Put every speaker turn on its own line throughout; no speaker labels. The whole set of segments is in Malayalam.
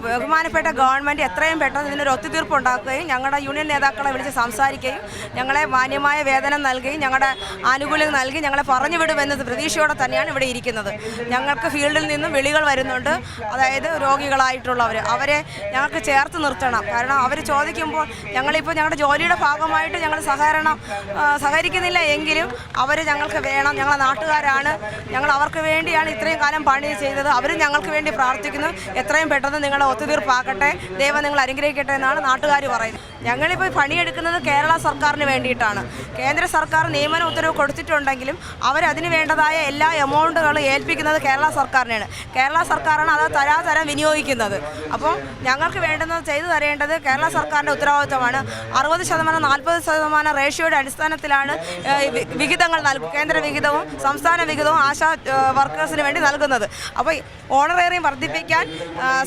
ബഹുമാനപ്പെട്ട ഗവൺമെൻറ് എത്രയും പെട്ടെന്ന് ഇതിനൊരു ഒത്തുതീർപ്പ് ഉണ്ടാക്കുകയും ഞങ്ങളുടെ യൂണിയൻ നേതാക്കളെ വിളിച്ച് സംസാരിക്കുകയും ഞങ്ങളെ മാന്യമായ വേതനം നൽകുകയും ഞങ്ങളുടെ ആനുകൂല്യം നൽകി ഞങ്ങളെ പറഞ്ഞു വിടുമെന്നത് പ്രതീക്ഷയോടെ തന്നെയാണ് ഇവിടെ ഇരിക്കുന്നത്. ഞങ്ങൾക്ക് ഫീൽഡിൽ നിന്നും വിളികൾ വരുന്നുണ്ട്. അതായത് രോഗികളായിട്ടുള്ളവർ, അവരെ ഞങ്ങൾക്ക് ചേർത്ത് നിർത്തണം. കാരണം അവർ ചോദിക്കുമ്പോൾ ഞങ്ങളിപ്പോൾ ഞങ്ങളുടെ ജോലിയുടെ ഭാഗമായിട്ട് ഞങ്ങൾ സഹകരിക്കുന്നില്ല എങ്കിലും അവർ ഞങ്ങൾക്ക് വേണം. ഞങ്ങളെ നാട്ടുകാരാണ്, ഞങ്ങൾ അവർക്ക് വേണ്ടിയാണ് ഇത്രയും കാലം പണി ചെയ്തത്. അവരും ഞങ്ങൾക്ക് വേണ്ടി പ്രാർത്ഥിക്കുന്നു. എത്രയും പെട്ടെന്ന് നിങ്ങളെ ഒത്തുതീർപ്പാക്കട്ടെ, ദൈവം നിങ്ങൾ അനുഗ്രഹിക്കട്ടെ എന്നാണ് നാട്ടുകാർ പറയുന്നത്. ഞങ്ങളിപ്പോൾ പണിയെടുക്കുന്നത് കേരള സർക്കാരിന് വേണ്ടിയിട്ടാണ്. കേന്ദ്ര സർക്കാർ നിയമന ഉത്തരവ് കൊടുത്തിട്ടുണ്ടെങ്കിലും അവരതിന് വേണ്ടതായ എല്ലാ എമൗണ്ടുകളും ഏൽപ്പിക്കുന്നത് കേരള സർക്കാരിനാണ്. കേരള സർക്കാരാണ് അത് തരാതരം വിനിയോഗിക്കുന്നത്. അപ്പോൾ ഞങ്ങൾക്ക് വേണ്ടുന്നത് ചെയ്തു തരേണ്ടത് കേരള സർക്കാരിൻ്റെ ഉത്തരവാദിത്വമാണ്. 60% 40% റേഷ്യോയുടെ അടിസ്ഥാനത്തിലാണ് വിഹിതങ്ങൾ കേന്ദ്ര വിഹിതവും സംസ്ഥാന വിഹിതവും ആശാ വർക്കേഴ്സിന് വേണ്ടി നൽകുന്നത്. അപ്പോൾ ഓണറേറിയം വർദ്ധിപ്പിക്കാൻ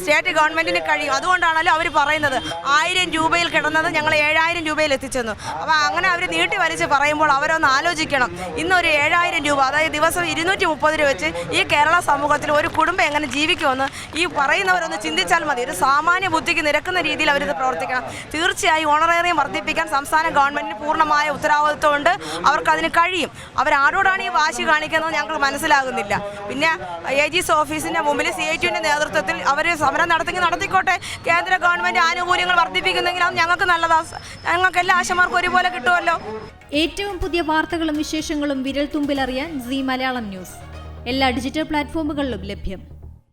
സ്റ്റേറ്റ് ഗവൺമെൻറ്റിന് കഴിയും. അതുകൊണ്ടാണല്ലോ അവർ പറയുന്നത് 1000 രൂപയിൽ കിടന്നത് ഞങ്ങൾ 7000 രൂപയിൽ എത്തിച്ചെന്നു. അപ്പോൾ അങ്ങനെ അവർ നീട്ടി വലിച്ച് പറയുമ്പോൾ അവരൊന്ന് ആലോചിക്കണം. ഇന്നൊരു 7000 രൂപ, അതായത് ദിവസം 230 രൂപ വെച്ച് ഈ കേരള സമൂഹത്തിൽ ഒരു കുടുംബം എങ്ങനെ ജീവിക്കുമെന്ന് ഈ പറയുന്നവരൊന്ന് ചിന്തിച്ചാൽ മതി. ഒരു സാമാന്യ ബുദ്ധിക്ക് നിരക്കുന്ന രീതിയിൽ അവരിത് പ്രവർത്തിക്കണം. തീർച്ചയായും ഓണറേറിയം വർദ്ധിപ്പിക്കാൻ സംസ്ഥാന ഗവൺമെൻറ്റിന് പൂർണ്ണമായ ഉത്തരവാദിത്വമുണ്ട്. അവർക്കതിന് കഴിയും. അവരാരോടാണ് ഈ വാശി കാണിക്കുന്നത് ഞങ്ങൾക്ക് മനസ്സിലാകുന്നില്ല. പിന്നെ AG's ഓഫീസിൻ്റെ മുമ്പിൽ CITUവിൻ്റെ നേതൃത്വത്തിൽ അവർ സമരം നടത്തിക്കോട്ടെ. കേന്ദ്ര ഗവൺമെൻറ് ആനുകൂല്യങ്ങൾ വർദ്ധിപ്പിക്കുന്നെങ്കിൽ അത് ഞങ്ങൾക്ക് നല്ലതാണ്. ഞങ്ങൾക്ക് എല്ലാ ആശമാർക്കും ഒരുപോലെ കിട്ടുമല്ലോ.
ഏറ്റവും പുതിയ വാർത്തകളും വിശേഷങ്ങളും വിരൽ തുമ്പിലറിയാൻ Zee മലയാളം ന്യൂസ് എല്ലാ ഡിജിറ്റൽ പ്ലാറ്റ്ഫോമുകളിലും ലഭ്യം.